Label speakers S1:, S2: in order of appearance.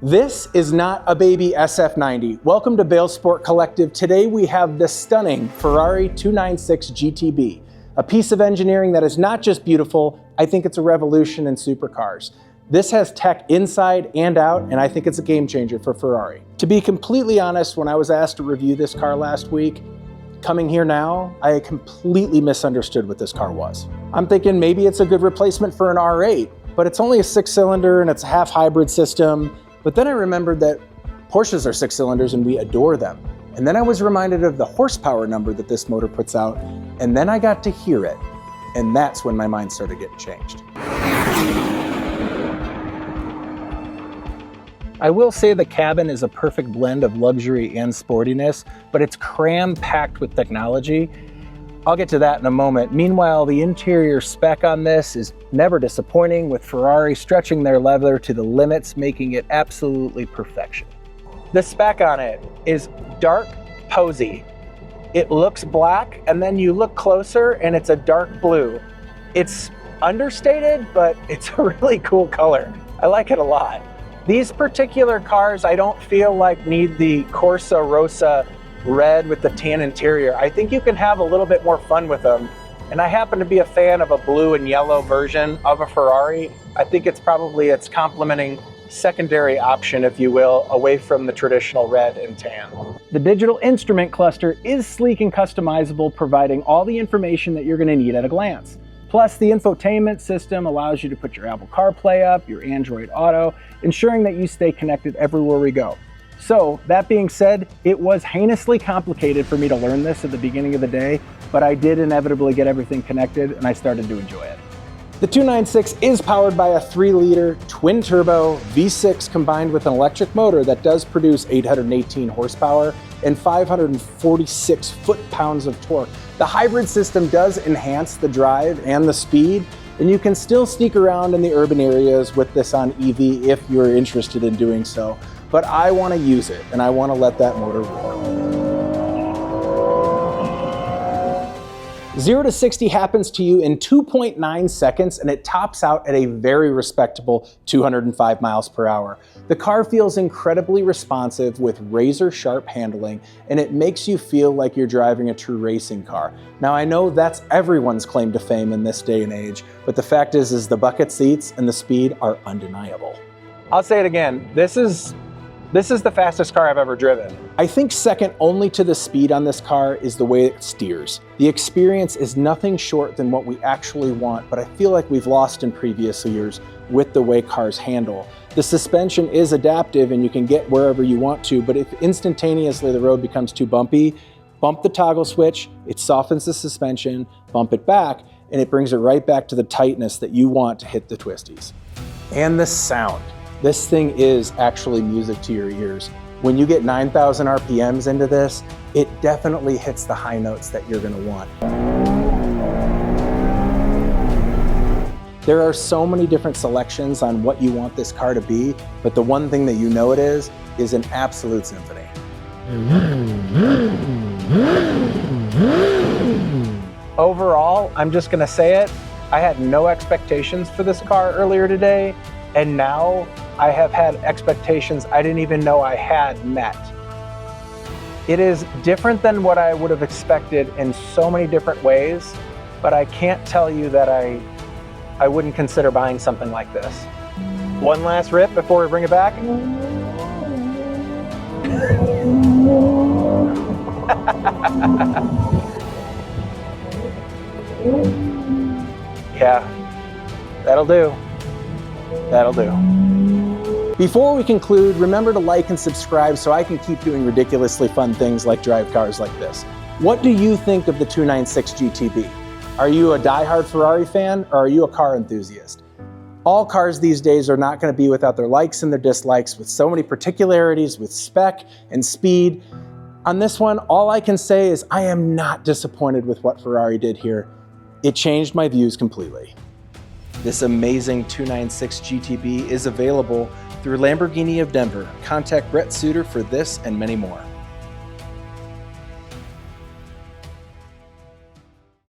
S1: This is not a baby SF90. Welcome to Bale Sport Collective. Today we have the stunning Ferrari 296 GTB, a piece of engineering that is not just beautiful, I think it's a revolution in supercars. This has tech inside and out, and I think it's a game changer for Ferrari. To be completely honest, when I was asked to review this car last week, coming here now, I completely misunderstood what this car was. I'm thinking maybe it's a good replacement for an R8, but it's only a 6-cylinder and it's a half hybrid system. But then I remembered that Porsches are 6 cylinders and we adore them. And then I was reminded of the horsepower number that this motor puts out, and then I got to hear it. And that's when my mind started getting changed. I will say the cabin is a perfect blend of luxury and sportiness, but it's cram-packed with technology. I'll get to that in a moment. Meanwhile, the interior spec on this is never disappointing, with Ferrari stretching their leather to the limits, making it absolutely perfection. The spec on it is dark posy. It looks black, and then you look closer and it's a dark blue. It's understated, but it's a really cool color. I like it a lot. These particular cars, I don't feel like need the Corsa Rosa red with the tan interior. I think you can have a little bit more fun with them. And I happen to be a fan of a blue and yellow version of a Ferrari. I think it's probably its complementing secondary option, if you will, away from the traditional red and tan. The digital instrument cluster is sleek and customizable, providing all the information that you're going to need at a glance. Plus, the infotainment system allows you to put your Apple CarPlay up, your Android Auto, ensuring that you stay connected everywhere we go. So, that being said, it was heinously complicated for me to learn this at the beginning of the day, but I did inevitably get everything connected and I started to enjoy it. The 296 is powered by a 3-liter twin-turbo V6 combined with an electric motor that does produce 818 horsepower and 546 foot-pounds of torque. The hybrid system does enhance the drive and the speed, and you can still sneak around in the urban areas with this on EV if you're interested in doing so. But I want to use it, and I want to let that motor roar. 0 to 60 happens to you in 2.9 seconds, and it tops out at a very respectable 205 miles per hour. The car feels incredibly responsive with razor-sharp handling, and it makes you feel like you're driving a true racing car. Now, I know that's everyone's claim to fame in this day and age, but the fact is the bucket seats and the speed are undeniable. I'll say it again, this is the fastest car I've ever driven. I think second only to the speed on this car is the way it steers. The experience is nothing short than what we actually want, but I feel like we've lost in previous years with the way cars handle. The suspension is adaptive and you can get wherever you want to, but if instantaneously the road becomes too bumpy, bump the toggle switch, it softens the suspension, bump it back, and it brings it right back to the tightness that you want to hit the twisties. And the sound. This thing is actually music to your ears. When you get 9,000 RPMs into this, it definitely hits the high notes that you're gonna want. There are so many different selections on what you want this car to be, but the one thing that you know it is an absolute symphony. Overall, I'm just gonna say it, I had no expectations for this car earlier today, and now I have had expectations I didn't even know I had met. It is different than what I would have expected in so many different ways, but I can't tell you that I wouldn't consider buying something like this. One last rip before we bring it back. Yeah, that'll do. That'll do. Before we conclude, remember to like and subscribe so I can keep doing ridiculously fun things like drive cars like this. What do you think of the 296 GTB? Are you a diehard Ferrari fan, or are you a car enthusiast? All cars these days are not going to be without their likes and their dislikes, with so many particularities with spec and speed. On this one, all I can say is I am not disappointed with what Ferrari did here. It changed my views completely. This amazing 296 GTB is available through Lamborghini of Denver. Contact Brett Suter for this and many more.